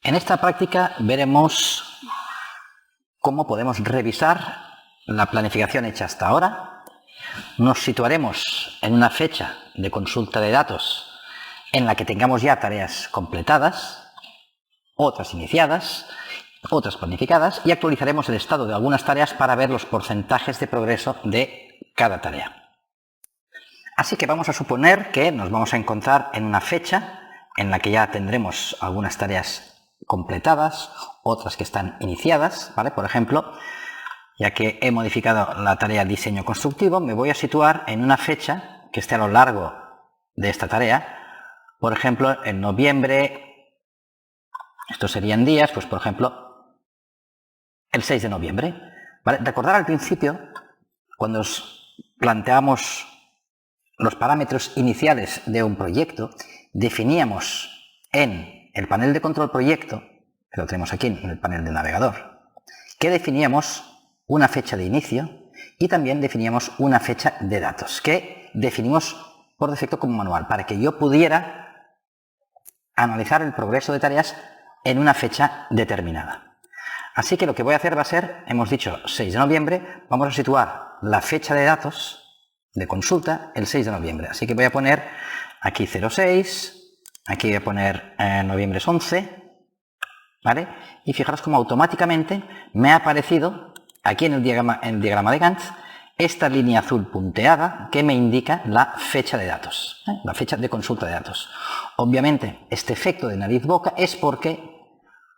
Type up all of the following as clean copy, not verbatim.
En esta práctica veremos cómo podemos revisar la planificación hecha hasta ahora. Nos situaremos en una fecha de consulta de datos en la que tengamos ya tareas completadas, otras iniciadas, otras planificadas, y actualizaremos el estado de algunas tareas para ver los porcentajes de progreso de cada tarea. Así que vamos a suponer que nos vamos a encontrar en una fecha en la que ya tendremos algunas tareas completadas, otras que están iniciadas, ¿vale? Por ejemplo, ya que he modificado la tarea diseño constructivo, me voy a situar en una fecha que esté a lo largo de esta tarea. Por ejemplo, en noviembre, estos serían días, pues por ejemplo, el 6 de noviembre. ¿Vale? Recordar al principio, cuando os planteamos los parámetros iniciales de un proyecto, definíamos en el panel de control proyecto, que lo tenemos aquí en el panel de navegador, que definíamos una fecha de inicio y también definíamos una fecha de datos, que definimos por defecto como manual, para que yo pudiera analizar el progreso de tareas en una fecha determinada. Así que lo que voy a hacer va a ser, hemos dicho 6 de noviembre, vamos a situar la fecha de datos de consulta el 6 de noviembre. Así que voy a poner aquí 06, aquí voy a poner noviembre 11, ¿vale? Y fijaros cómo automáticamente me ha aparecido aquí en el diagrama de Gantt esta línea azul punteada que me indica la fecha de datos, la fecha de consulta de datos. Obviamente este efecto de nariz-boca es porque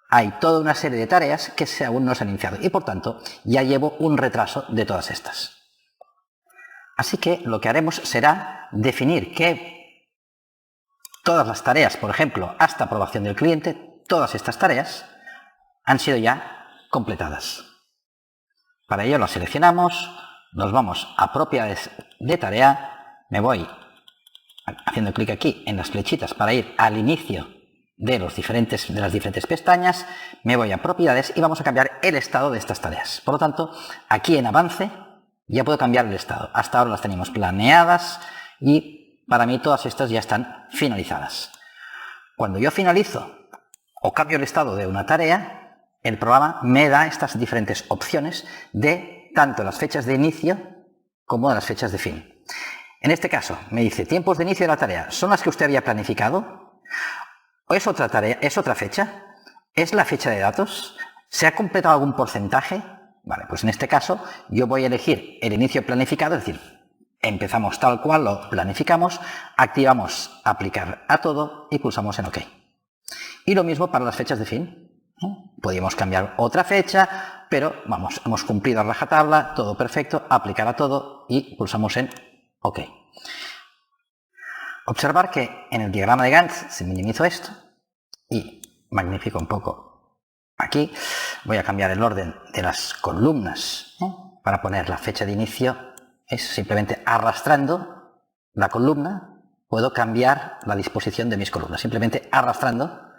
hay toda una serie de tareas que aún no se han iniciado y por tanto ya llevo un retraso de todas estas. Así que lo que haremos será definir que todas las tareas, por ejemplo, hasta aprobación del cliente, todas estas tareas han sido ya completadas. Para ello las seleccionamos, nos vamos a propiedades de tarea, me voy haciendo clic aquí en las flechitas para ir al inicio de las diferentes pestañas, me voy a propiedades y vamos a cambiar el estado de estas tareas. Por lo tanto, aquí en avance ya puedo cambiar el estado. Hasta ahora las teníamos planeadas y para mí todas estas ya están finalizadas. Cuando yo finalizo o cambio el estado de una tarea, el programa me da estas diferentes opciones de tanto las fechas de inicio como de las fechas de fin. En este caso me dice tiempos de inicio de la tarea, ¿son las que usted había planificado? ¿O es otra tarea? ¿Es otra fecha? ¿Es la fecha de datos? ¿Se ha completado algún porcentaje? Vale, pues en este caso yo voy a elegir el inicio planificado, es decir, empezamos tal cual lo planificamos, activamos aplicar a todo y pulsamos en OK. Y lo mismo para las fechas de fin. Podríamos cambiar otra fecha, pero vamos, hemos cumplido a rajatabla, todo perfecto, aplicar a todo y pulsamos en OK. Observar que en el diagrama de Gantt se minimizo esto y magnifico un poco aquí. Voy a cambiar el orden de las columnas para poner la fecha de inicio. Es simplemente arrastrando la columna, puedo cambiar la disposición de mis columnas, simplemente arrastrando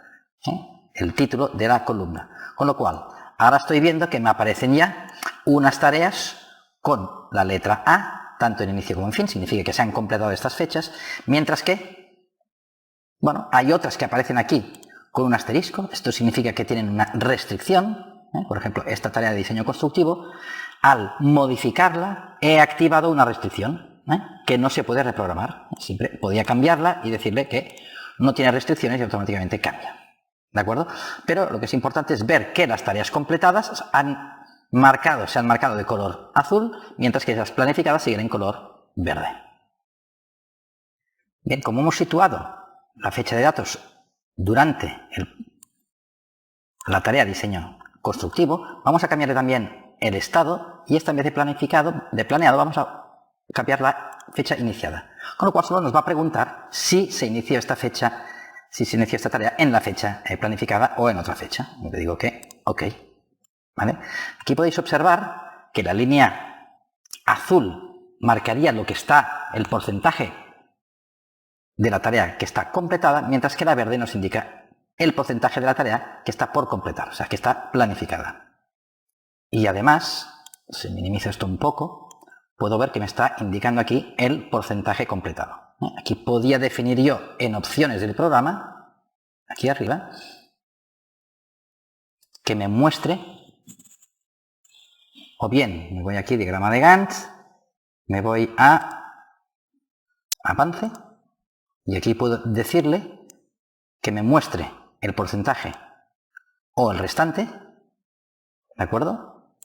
el título de la columna. Con lo cual, ahora estoy viendo que me aparecen ya unas tareas con la letra A, tanto en inicio como en fin, significa que se han completado estas fechas, mientras que, bueno, hay otras que aparecen aquí con un asterisco, esto significa que tienen una restricción. Por ejemplo, esta tarea de diseño constructivo, al modificarla he activado una restricción que no se puede reprogramar. Siempre podía cambiarla y decirle que no tiene restricciones y automáticamente cambia. ¿De acuerdo? Pero lo que es importante es ver que las tareas completadas se han marcado de color azul, mientras que las planificadas siguen en color verde. Bien, como hemos situado la fecha de datos durante la tarea de diseño constructivo, vamos a cambiarle también el estado y esta en vez de planeado vamos a cambiar la fecha iniciada. Con lo cual solo nos va a preguntar si se inició esta tarea en la fecha planificada o en otra fecha. Y le digo que OK. ¿Vale? Aquí podéis observar que la línea azul marcaría lo que está el porcentaje de la tarea que está completada, mientras que la verde nos indica el porcentaje de la tarea que está por completar, o sea, que está planificada. Y además, si minimizo esto un poco, puedo ver que me está indicando aquí el porcentaje completado. Aquí podía definir yo en opciones del programa, aquí arriba, que me muestre, o bien me voy aquí, diagrama de Gantt, me voy a avance, y aquí puedo decirle que me muestre el porcentaje o el restante, ¿de acuerdo?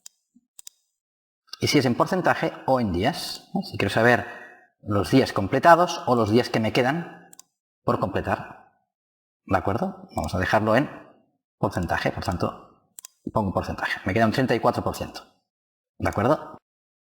Y si es en porcentaje o en días, ¿no? Si quiero saber los días completados o los días que me quedan por completar, ¿de acuerdo? Vamos a dejarlo en porcentaje, por tanto, pongo porcentaje. Me queda un 34%, ¿de acuerdo?